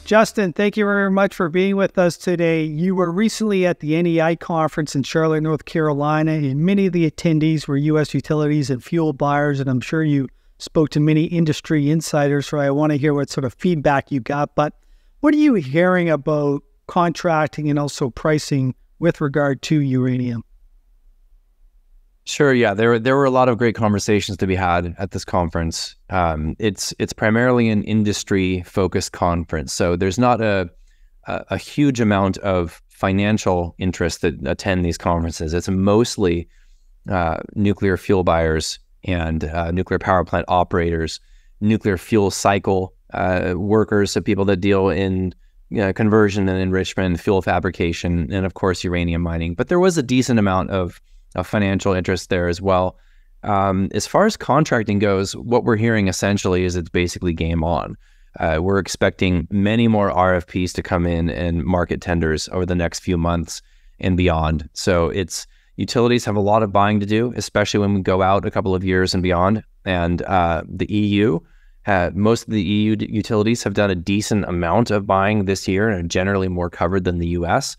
Justin, thank you very much for being with us today. You were recently at the NEI conference in Charlotte, North Carolina, and many of the attendees were U.S. utilities and fuel buyers, and I'm sure you spoke to many industry insiders, so I want to hear what sort of feedback you got. But what are you hearing about contracting and also pricing with regard to uranium? Sure. Yeah, there were a lot of great conversations to be had at this conference. It's primarily an industry-focused conference, so there's not a huge amount of financial interest that attend these conferences. It's mostly nuclear fuel buyers and nuclear power plant operators, nuclear fuel cycle workers, so people that deal in conversion and enrichment, fuel fabrication, and of course uranium mining. But there was a decent amount of financial interest there as well. As far as contracting goes, what we're hearing essentially is it's basically game on. We're expecting many more RFPs to come in and market tenders over the next few months and beyond. So utilities have a lot of buying to do, especially when we go out a couple of years and beyond. And the EU, most of the EU utilities have done a decent amount of buying this year and are generally more covered than the US.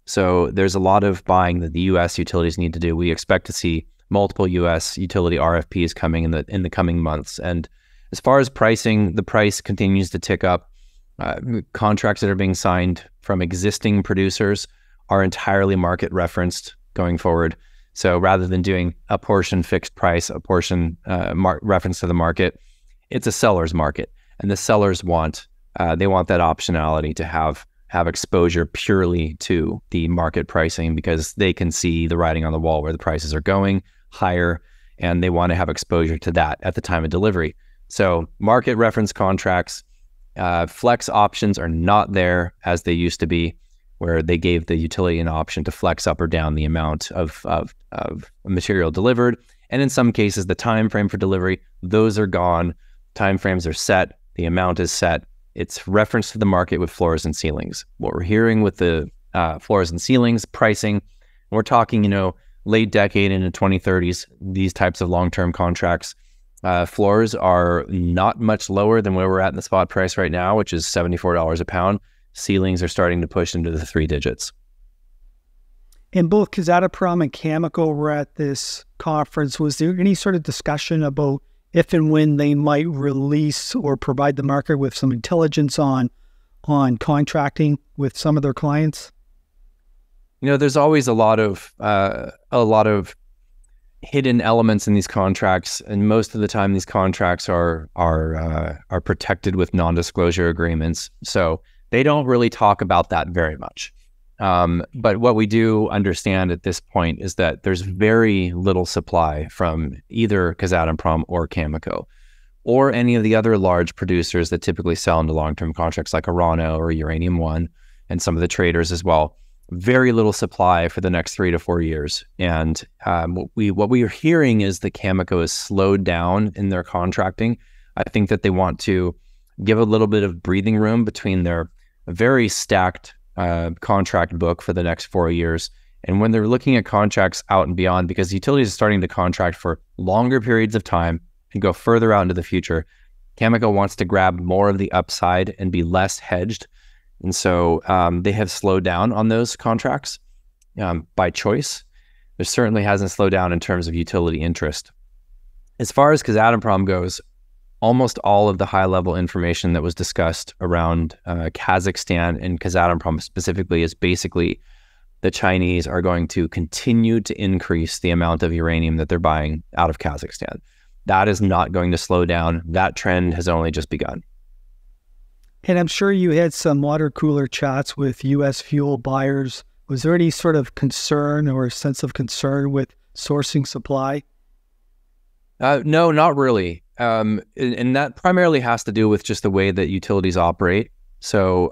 So there's a lot of buying that the U.S. utilities need to do. We expect to see multiple U.S. utility RFPs coming in the coming months. And as far as pricing, the price continues to tick up. Contracts that are being signed from existing producers are entirely market referenced going forward. So rather than doing a portion fixed price, a portion reference to the market, it's a seller's market. And the sellers want that optionality to have exposure purely to the market pricing because they can see the writing on the wall where the prices are going higher, and they want to have exposure to that at the time of delivery. So market reference contracts, flex options are not there as they used to be, where they gave the utility an option to flex up or down the amount of material delivered. And in some cases, the time frame for delivery, those are gone. Time frames are set. The amount is set. It's reference to the market with floors and ceilings. What we're hearing with the floors and ceilings pricing, we're talking, late decade into 2030s, these types of long-term contracts. Floors are not much lower than where we're at in the spot price right now, which is $74 a pound. Ceilings are starting to push into the 3 digits. And both Kazatomprom and Cameco were at this conference. Was there any sort of discussion about if and when they might release or provide the market with some intelligence on contracting with some of their clients? There's always a lot of hidden elements in these contracts, and most of the time these contracts are protected with non-disclosure agreements. So they don't really talk about that very much. But what we do understand at this point is that there's very little supply from either Kazatomprom or Cameco, or any of the other large producers that typically sell into long-term contracts like Orano or Uranium One, and some of the traders as well. Very little supply for the next 3 to 4 years. And what we are hearing is that Cameco has slowed down in their contracting. I think that they want to give a little bit of breathing room between their very stacked contract book for the next 4 years. And when they're looking at contracts out and beyond, because utilities are starting to contract for longer periods of time and go further out into the future, Cameco wants to grab more of the upside and be less hedged. And so they have slowed down on those contracts by choice. There certainly hasn't slowed down in terms of utility interest. As far as Kazatomprom goes, almost all of the high-level information that was discussed around Kazakhstan and Kazatomprom specifically is basically the Chinese are going to continue to increase the amount of uranium that they're buying out of Kazakhstan. That is not going to slow down. That trend has only just begun. And I'm sure you had some water cooler chats with U.S. fuel buyers. Was there any sort of concern or sense of concern with sourcing supply? No, not really. And that primarily has to do with just the way that utilities operate. So,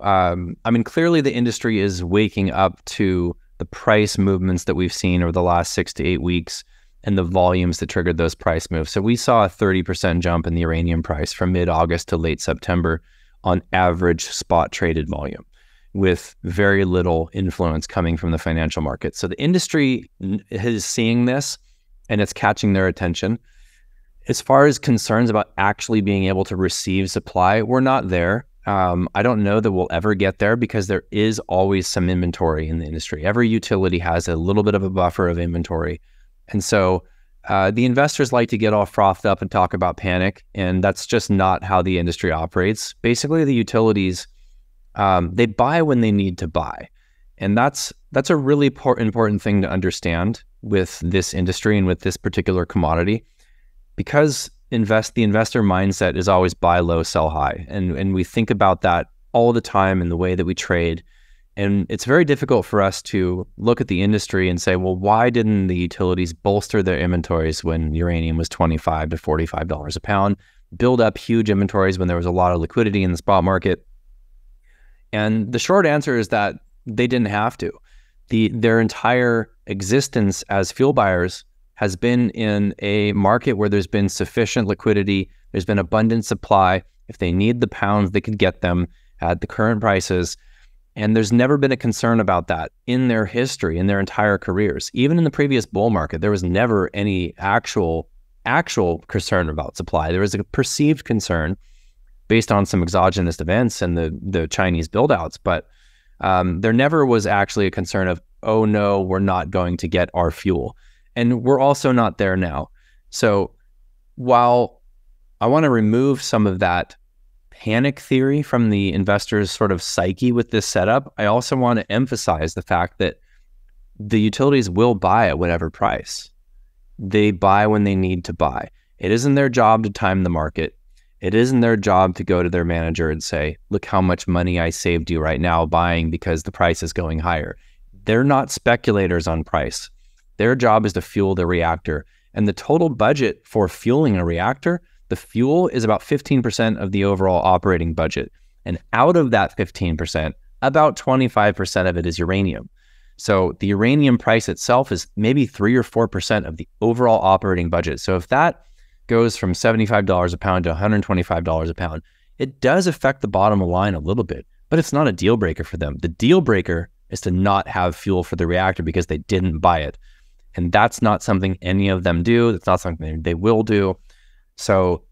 clearly the industry is waking up to the price movements that we've seen over the last 6 to 8 weeks and the volumes that triggered those price moves. So we saw a 30% jump in the uranium price from mid-August to late September on average spot traded volume, with very little influence coming from the financial market. So the industry is seeing this and it's catching their attention. As far as concerns about actually being able to receive supply, we're not there. I don't know that we'll ever get there because there is always some inventory in the industry. Every utility has a little bit of a buffer of inventory. And so the investors like to get all frothed up and talk about panic, and that's just not how the industry operates. Basically, the utilities, they buy when they need to buy. And that's a really important thing to understand with this industry and with this particular commodity, because the investor mindset is always buy low, sell high. And we think about that all the time in the way that we trade. And it's very difficult for us to look at the industry and say, well, why didn't the utilities bolster their inventories when uranium was $25 to $45 a pound, build up huge inventories when there was a lot of liquidity in the spot market? And the short answer is that they didn't have to. Their entire existence as fuel buyers has been in a market where there's been sufficient liquidity, there's been abundant supply. If they need the pounds, they could get them at the current prices. And there's never been a concern about that in their history, in their entire careers. Even in the previous bull market, there was never any actual concern about supply. There was a perceived concern based on some exogenous events and the Chinese buildouts, but there never was actually a concern of, oh no, we're not going to get our fuel. And we're also not there now. So while I want to remove some of that panic theory from the investor's sort of psyche with this setup, I also want to emphasize the fact that the utilities will buy at whatever price. They buy when they need to buy. It isn't their job to time the market. It isn't their job to go to their manager and say, look how much money I saved you right now buying because the price is going higher. They're not speculators on price. Their job is to fuel the reactor. And the total budget for fueling a reactor, the fuel is about 15% of the overall operating budget. And out of that 15%, about 25% of it is uranium. So the uranium price itself is maybe 3 or 4% of the overall operating budget. So if that goes from $75 a pound to $125 a pound, it does affect the bottom line a little bit, but it's not a deal breaker for them. The deal breaker is to not have fuel for the reactor because they didn't buy it. And that's not something any of them do. That's not something they will do. So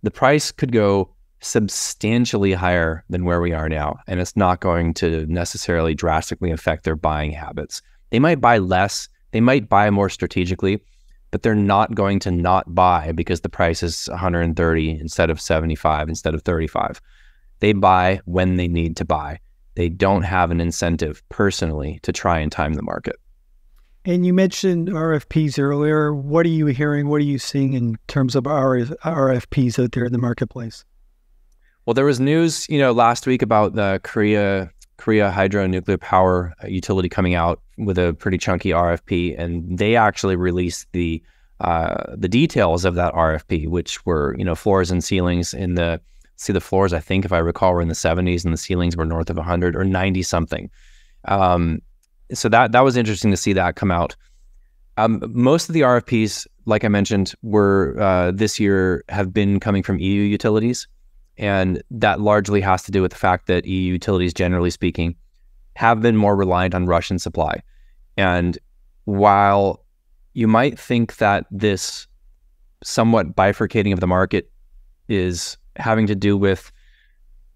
the price could go substantially higher than where we are now, and it's not going to necessarily drastically affect their buying habits. They might buy less, they might buy more strategically, but they're not going to not buy because the price is 130 instead of 75, instead of 35. They buy when they need to buy. They don't have an incentive personally to try and time the market. And you mentioned RFPs earlier. What are you hearing? What are you seeing in terms of RFPs out there in the marketplace? Well, there was news, last week about the Korea Hydronuclear Power Utility coming out with a pretty chunky RFP, and they actually released the details of that RFP, which were floors and ceilings in the floors, I think, if I recall, were in the 70s, and the ceilings were north of 100 or 90 something. So that was interesting to see that come out. Most of the RFPs, like I mentioned, were this year have been coming from EU utilities. And that largely has to do with the fact that EU utilities, generally speaking, have been more reliant on Russian supply. And while you might think that this somewhat bifurcating of the market is having to do with,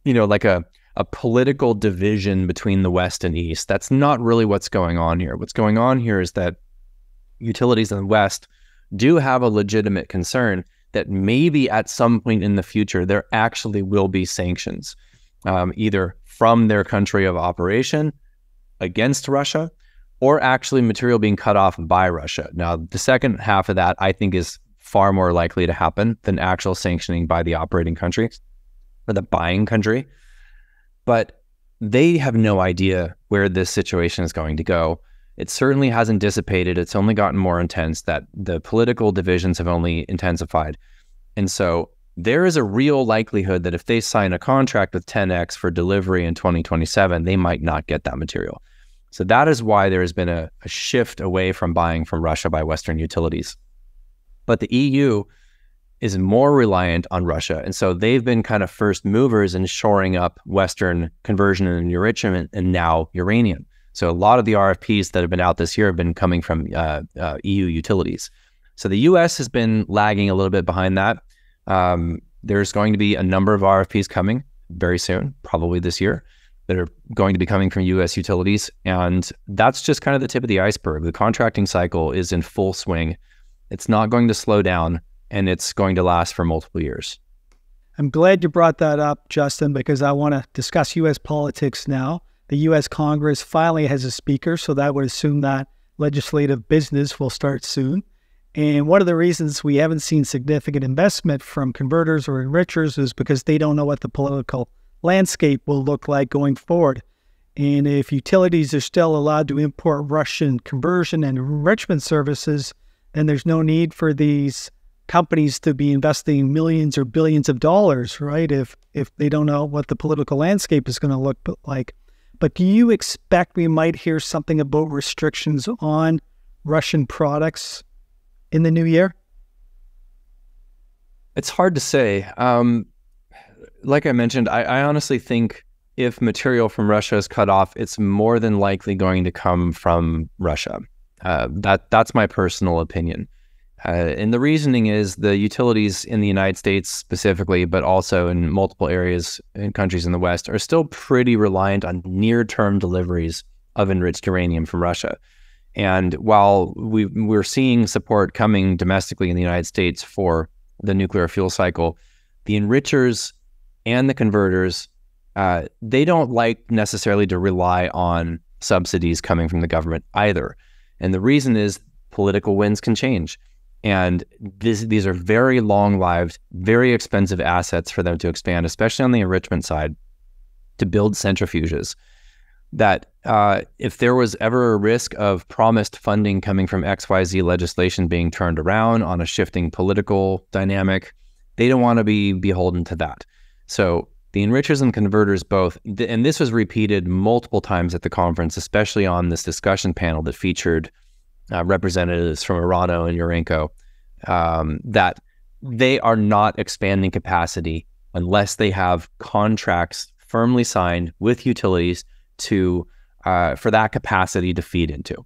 like a political division between the West and East, that's not really what's going on here. What's going on here is that utilities in the West do have a legitimate concern that maybe at some point in the future, there actually will be sanctions, either from their country of operation against Russia, or actually material being cut off by Russia. Now, the second half of that, I think, is far more likely to happen than actual sanctioning by the operating country or the buying country. But they have no idea where this situation is going to go. It certainly hasn't dissipated. It's only gotten more intense, that the political divisions have only intensified. And so there is a real likelihood that if they sign a contract with 10X for delivery in 2027, they might not get that material. So that is why there has been a shift away from buying from Russia by Western utilities. But the EU is more reliant on Russia. And so they've been kind of first movers in shoring up Western conversion and enrichment, and now uranium. So a lot of the RFPs that have been out this year have been coming from EU utilities. So the US has been lagging a little bit behind that. There's going to be a number of RFPs coming. very soon, probably this year, that are going to be coming from U.S. utilities. And that's just kind of the tip of the iceberg. The contracting cycle is in full swing. It's not going to slow down, and it's going to last for multiple years. I'm glad you brought that up, Justin, because I want to discuss U.S. politics now. The U.S. Congress finally has a speaker, so that would assume that legislative business will start soon. And one of the reasons we haven't seen significant investment from converters or enrichers is because they don't know what the political landscape will look like going forward. And if utilities are still allowed to import Russian conversion and enrichment services, then there's no need for these companies to be investing millions or billions of dollars, right? If they don't know what the political landscape is going to look like. But do you expect we might hear something about restrictions on Russian products in the new year? It's hard to say. Like I mentioned, I honestly think if material from Russia is cut off, it's more than likely going to come from Russia. That's my personal opinion. And the reasoning is the utilities in the United States specifically, but also in multiple areas and countries in the West, are still pretty reliant on near-term deliveries of enriched uranium from Russia. And while we're seeing support coming domestically in the United States for the nuclear fuel cycle, the enrichers and the converters, they don't like necessarily to rely on subsidies coming from the government either. And the reason is political winds can change. And these are very long-lived, very expensive assets for them to expand, especially on the enrichment side, to build centrifuges. That if there was ever a risk of promised funding coming from XYZ legislation being turned around on a shifting political dynamic, they don't want to be beholden to that. So the enrichers and converters both, and this was repeated multiple times at the conference, especially on this discussion panel that featured representatives from Orano and Urenco, that they are not expanding capacity unless they have contracts firmly signed with utilities to for that capacity to feed into.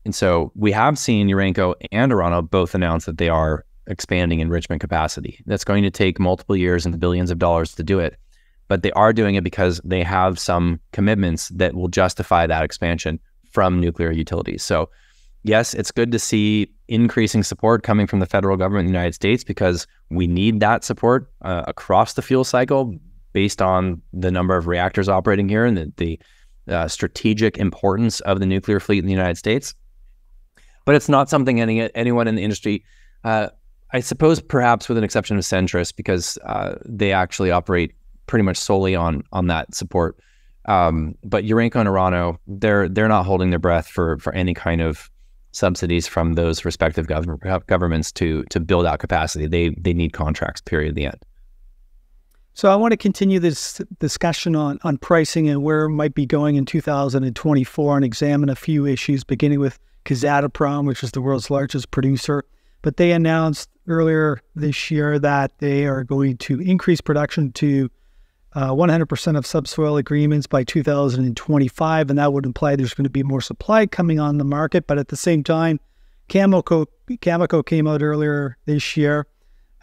And so we have seen Urenco and Orano both announce that they are expanding enrichment capacity. That's going to take multiple years and billions of dollars to do it, but they are doing it because they have some commitments that will justify that expansion from nuclear utilities. So yes, it's good to see increasing support coming from the federal government in the United States because we need that support across the fuel cycle based on the number of reactors operating here and the strategic importance of the nuclear fleet in the United States. But it's not something anyone in the industry, I suppose perhaps with an exception of Centrus, because they actually operate pretty much solely on that support. But Urenco and Orano, they're not holding their breath for any kind of subsidies from those respective governments to build out capacity. They need contracts, period, at the end. So I want to continue this discussion on pricing and where it might be going in 2024 and examine a few issues, beginning with Kazatomprom, which is the world's largest producer. But they announced earlier this year that they are going to increase production to 100% of subsoil agreements by 2025, and that would imply there's going to be more supply coming on the market. But at the same time, Cameco came out earlier this year,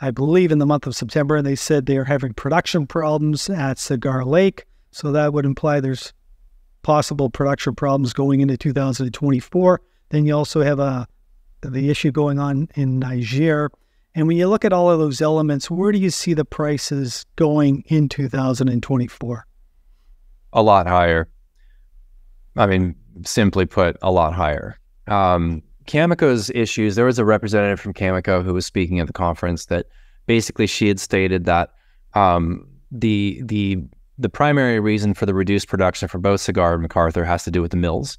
I believe in the month of September, and they said they are having production problems at Cigar Lake. So that would imply there's possible production problems going into 2024. Then you also have the issue going on in Niger. And when you look at all of those elements, where do you see the prices going in 2024? A lot higher. I mean, simply put, a lot higher. Cameco's issues, there was a representative from Cameco who was speaking at the conference that basically she had stated that the primary reason for the reduced production for both Cigar and McArthur has to do with the mills.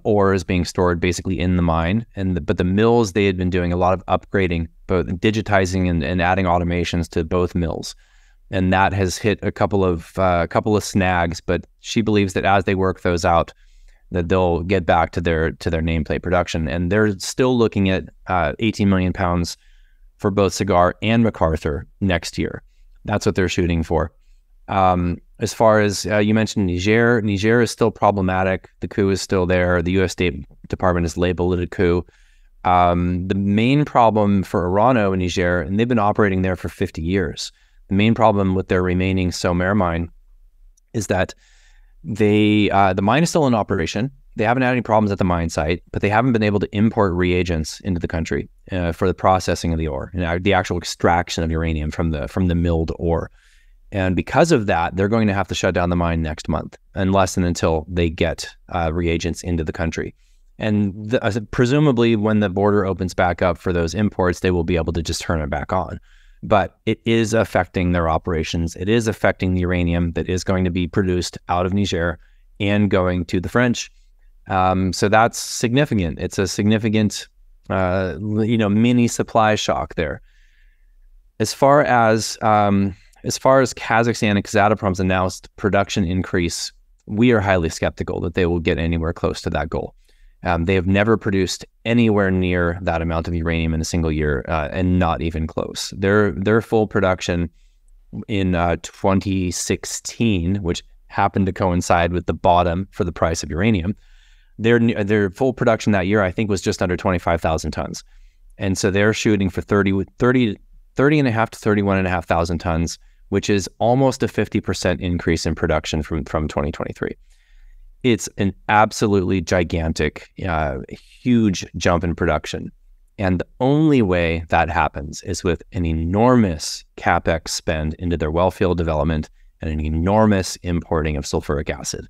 Ore is being stored basically in the mine, but the mills, they had been doing a lot of upgrading, both digitizing and adding automations to both mills, and that has hit a couple of snags. But she believes that as they work those out, that they'll get back to their nameplate production, and they're still looking at 18 million pounds for both Cigar and McArthur next year. That's what they're shooting for. As far as you mentioned Niger is still problematic. The coup is still there. The U.S. State Department has labeled it a coup. The main problem for Orano in Niger, and they've been operating there for 50 years, The main problem with their remaining Sommer mine is that the mine is still in operation. They haven't had any problems at the mine site, but they haven't been able to import reagents into the country for the processing of the ore and the actual extraction of uranium from the milled ore. And because of that, they're going to have to shut down the mine next month, unless and until they get reagents into the country. And presumably, when the border opens back up for those imports, they will be able to just turn it back on. But it is affecting their operations. It is affecting the uranium that is going to be produced out of Niger and going to the French. So that's significant. It's a significant, mini supply shock there. As far as Kazakhstan and Kazatomprom's announced production increase, we are highly skeptical that they will get anywhere close to that goal. They have never produced anywhere near that amount of uranium in a single year, and not even close. Their full production in 2016, which happened to coincide with the bottom for the price of uranium, their full production that year, I think, was just under 25,000 tons. And so they're shooting for 30.5 to 31,500 tons, which is almost a 50% increase in production from 2023. It's an absolutely gigantic, huge jump in production. And the only way that happens is with an enormous CapEx spend into their well field development and an enormous importing of sulfuric acid.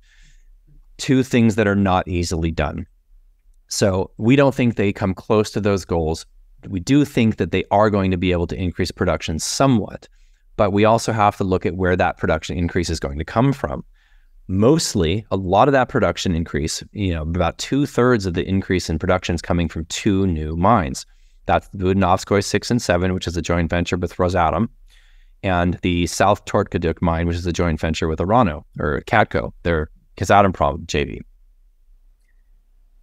Two things that are not easily done. So we don't think they come close to those goals. We do think that they are going to be able to increase production somewhat, but we also have to look at where that production increase is going to come from. Mostly, a lot of that production increase, about 2/3 of the increase in production is coming from two new mines. That's the Budenovskoye 6 and 7, which is a joint venture with Rosatom, and the South Tortkaduk mine, which is a joint venture with Orano, or Katco, their Kazatomprom JV.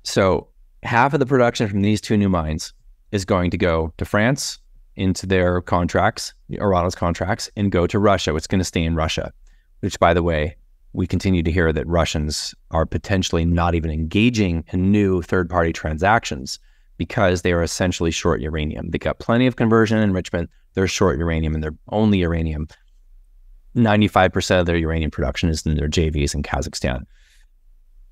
So half of the production from these two new mines is going to go to France into their contracts, Orano's contracts, and go to Russia, which is going to stay in Russia, which, by the way, we continue to hear that Russians are potentially not even engaging in new third-party transactions because they are essentially short uranium. They got plenty of conversion and enrichment. They're short uranium, and they're only uranium. 95% of their uranium production is in their JVs in Kazakhstan.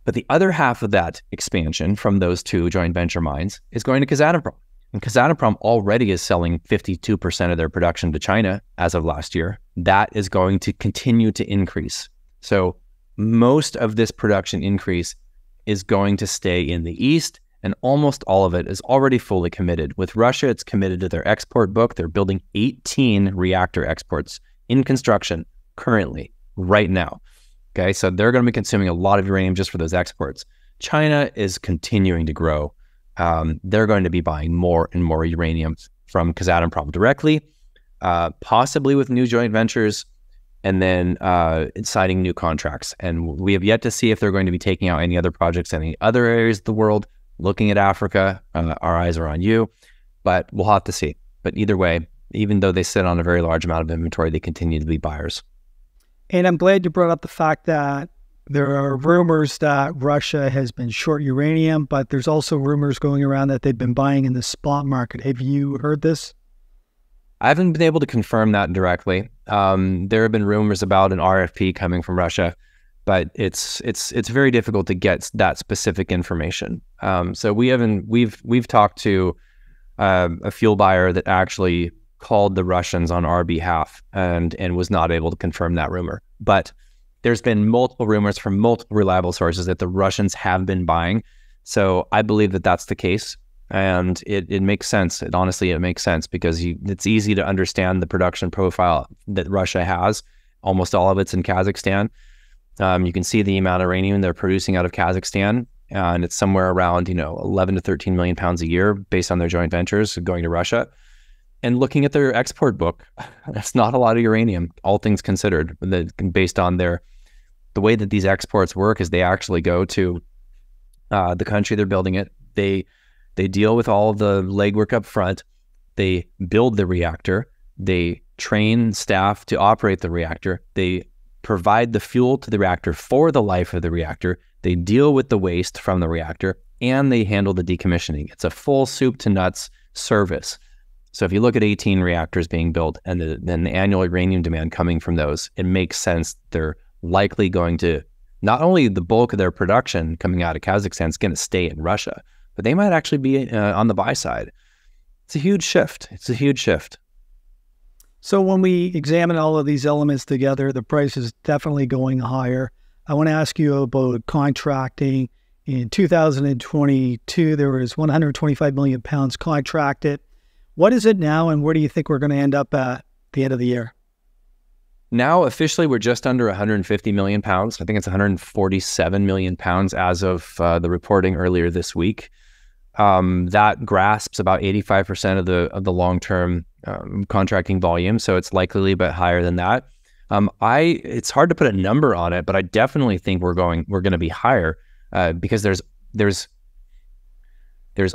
But the other half of that expansion from those two joint venture mines is going to Kazatomprom. And Kazatomprom already is selling 52% of their production to China as of last year. That is going to continue to increase. So most of this production increase is going to stay in the East, and almost all of it is already fully committed. With Russia, it's committed to their export book. They're building 18 reactor exports in construction currently, right now. Okay, so they're going to be consuming a lot of uranium just for those exports. China is continuing to grow. They're going to be buying more and more uranium from Kazatomprom directly, possibly with new joint ventures, and then signing new contracts. And we have yet to see if they're going to be taking out any other projects in any other areas of the world. Looking at Africa, our eyes are on you, but we'll have to see. But either way, even though they sit on a very large amount of inventory, they continue to be buyers. And I'm glad you brought up the fact that there are rumors that Russia has been short uranium, but there's also rumors going around that they've been buying in the spot market. Have you heard this? I haven't been able to confirm that directly. There have been rumors about an RFP coming from Russia, but it's very difficult to get that specific information. So we've talked to a fuel buyer that actually called the Russians on our behalf and was not able to confirm that rumor. But there's been multiple rumors from multiple reliable sources that the Russians have been buying. So I believe that that's the case. And it makes sense. Honestly, it makes sense because it's easy to understand the production profile that Russia has. Almost all of it's in Kazakhstan. You can see the amount of uranium they're producing out of Kazakhstan, and it's somewhere around 11 to 13 million pounds a year based on their joint ventures going to Russia. And looking at their export book, that's not a lot of uranium, all things considered. Based on the way that these exports work, is they actually go to the country they're building it. They deal with all of the legwork up front. They build the reactor. They train staff to operate the reactor. They provide the fuel to the reactor for the life of the reactor. They deal with the waste from the reactor, and they handle the decommissioning. It's a full soup to nuts service. So if you look at 18 reactors being built and then the annual uranium demand coming from those, it makes sense they're likely going to, not only the bulk of their production coming out of Kazakhstan is going to stay in Russia, but they might actually be on the buy side. It's a huge shift. It's a huge shift. So when we examine all of these elements together, the price is definitely going higher. I want to ask you about contracting. In 2022, there was 125 million pounds contracted. What is it now, and where do you think we're going to end up at the end of the year? Now, officially, we're just under 150 million pounds. I think it's 147 million pounds as of the reporting earlier this week. That grasps about 85% of the long-term contracting volume, so it's likely a bit higher than that. It's hard to put a number on it, but I definitely think we're going to be higher because there's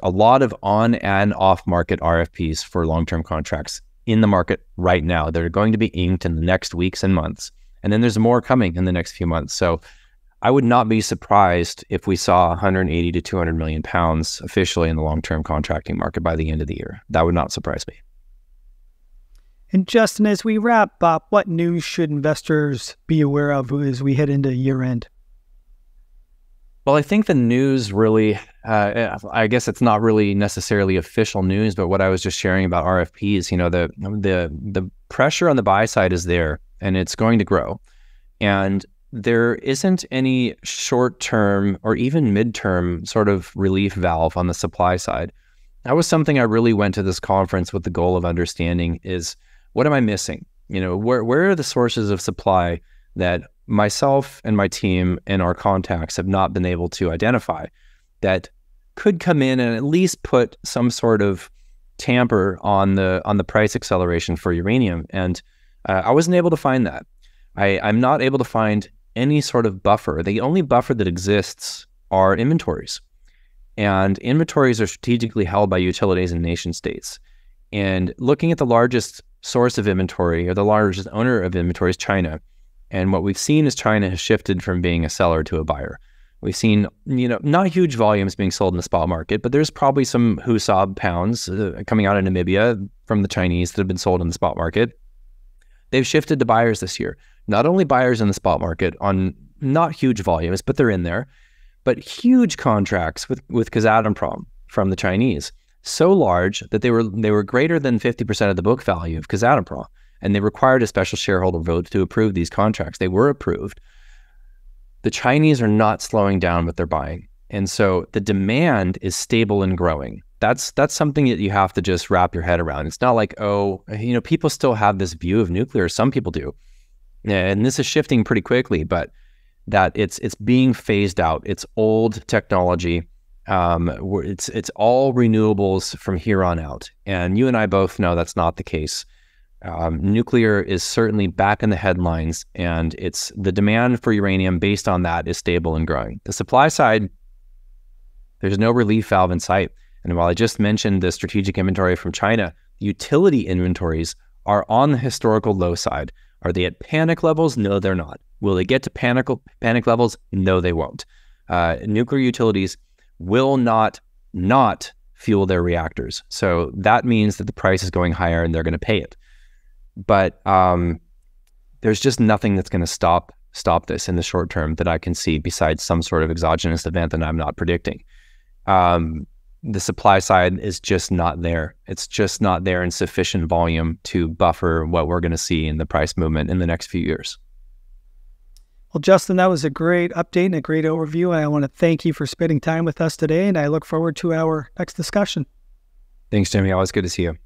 a lot of on and off market RFPs for long-term contracts in the market right now. They're going to be inked in the next weeks and months, and then there's more coming in the next few months. So I would not be surprised if we saw 180 to 200 million pounds officially in the long-term contracting market by the end of the year. That would not surprise me. And Justin, as we wrap up, what news should investors be aware of as we head into year end? Well, I think the news really, I guess it's not really necessarily official news, but what I was just sharing about RFPs, the pressure on the buy side is there and it's going to grow. And there isn't any short-term or even mid-term sort of relief valve on the supply side. That was something I really went to this conference with the goal of understanding is, what am I missing? Where are the sources of supply that myself and my team and our contacts have not been able to identify that could come in and at least put some sort of tamper on the price acceleration for uranium? And I wasn't able to find that. I'm not able to find any sort of buffer. The only buffer that exists are inventories. And inventories are strategically held by utilities and nation states. And looking at the largest source of inventory, or the largest owner of inventory, is China. And what we've seen is China has shifted from being a seller to a buyer. We've seen, not huge volumes being sold in the spot market, but there's probably some Husab pounds coming out of Namibia from the Chinese that have been sold in the spot market. They've shifted to buyers this year. Not only buyers in the spot market on not huge volumes, but they're in there, but huge contracts with Kazatomprom from the Chinese. So large that they were greater than 50% of the book value of Kazatomprom. And they required a special shareholder vote to approve these contracts. They were approved. The Chinese are not slowing down with their buying. And so the demand is stable and growing. That's something that you have to just wrap your head around. It's not like, people still have this view of nuclear. Some people do. And this is shifting pretty quickly, but that it's being phased out. It's old technology. It's all renewables from here on out. And you and I both know that's not the case. Nuclear is certainly back in the headlines, and it's the demand for uranium based on that is stable and growing. The supply side, there's no relief valve in sight. And while I just mentioned the strategic inventory from China, utility inventories are on the historical low side. Are they at panic levels? No, they're not. Will they get to panic levels? No, they won't. Nuclear utilities will not fuel their reactors. So that means that the price is going higher and they're going to pay it. But there's just nothing that's going to stop this in the short term that I can see besides some sort of exogenous event that I'm not predicting. The supply side is just not there. It's just not there in sufficient volume to buffer what we're going to see in the price movement in the next few years. Well, Justin, that was a great update and a great overview. And I want to thank you for spending time with us today. And I look forward to our next discussion. Thanks, Jimmy. Always good to see you.